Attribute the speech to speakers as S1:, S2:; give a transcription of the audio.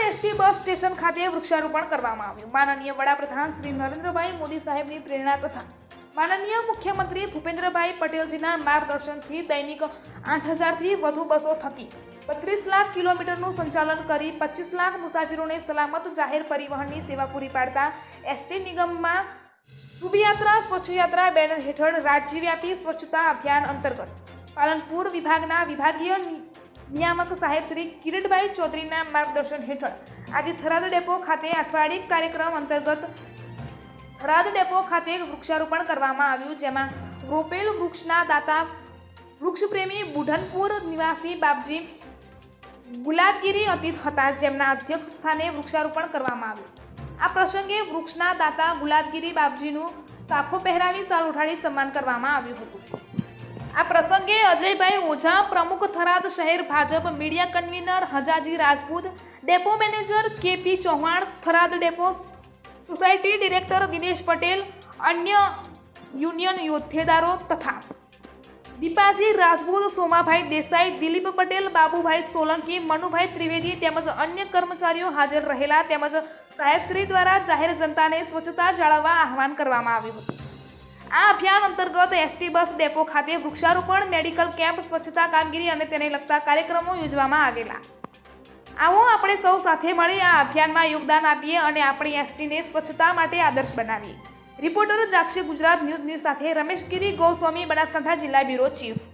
S1: ST bus station ખાતે વૃક્ષારોપણ કરવામાં આવ્યું। માનનીય વડાપ્રધાન શ્રી નરેન્દ્રભાઈ મોદી સાહેબની પ્રેરણા તથા માનનીય મુખ્યમંત્રી ભૂપેન્દ્રભાઈ પટેલજીના માર્ગદર્શનથી દૈનિક 8000થી વધુ બસો થકી 32 લાખ કિલોમીટરનું સંચાલન કરી 25 લાખ મુસાફરોને સલામત જાહેર પરિવહનની સેવા પૂરી પાડતા એસટી નિગમમાં શુભ યાત્રા સ્વચ્છ યાત્રા બેનર હેઠળ રાજ્યવ્યાપી સ્વચ્છતા અભિયાન અંતર્ગત પાલનપુર વિભાગના વિભાગીય નિયામક સાહેબ શ્રી કિરીટભાઈ ચૌધરીના માર્ગદર્શન હેઠળ આજે થરાદ ડેપો ખાતે અઠવાડિક કાર્યક્રમ અંતર્ગત થરાદ ડેપો ખાતે વૃક્ષારોપણ કરવામાં આવ્યું, જેમાં રોપેલ વૃક્ષના દાતા વૃક્ષપ્રેમી બુઢનપુર નિવાસી બાપજી ગુલાબગીરી અતીત હતા, જેમના અધ્યક્ષ સ્થાને વૃક્ષારોપણ કરવામાં આવ્યું। આ પ્રસંગે વૃક્ષના દાતા ગુલાબગીરી બાપજીનું સાફો પહેરાવી સાલ ઉઠાડી સન્માન કરવામાં આવ્યું હતું। આ પ્રસંગે અજયભાઈ ઓઝા, પ્રમુખ થરાદ શહેર Bhajap, media convener Hajaji Rajput, depot manager KP Chauhan, Tharad depot society director Dinesh Patel, અન્ય યુનિયન હોદ્દેદારો તથા દીપાજી રાજપૂત, સોમાભાઈ દેસાઈ, દિલીપ પટેલ, બાબુભાઈ સોલંકી, મનુભાઈ ત્રિવેદી તેમજ અન્ય કર્મચારીઓ હાજર રહેલા તેમજ સાહેબશ્રી દ્વારા જાહેર જનતાને સ્વચ્છતા જાળવવા આહવાન કરવામાં આવ્યું હતું। આ અભિયાન અંતર્ગત એસટી બસ ડેપો ખાતે વૃક્ષારોપણ, મેડિકલ કેમ્પ, સ્વચ્છતા કામગીરી અને તેને લગતા કાર્યક્રમો યોજવામાં આવેલા। આવો આપણે સૌ સાથે મળી આ અભિયાનમાં યોગદાન આપીએ અને આપણી એસટીને સ્વચ્છતા માટે આદર્શ બનાવીએ। રિપોર્ટર જાક્ષી ગુજરાત ન્યૂઝની સાથે રમેશ ગીરી, ગોસ્વામી, બનાસકાંઠા જિલ્લા બ્યુરો ચીફ।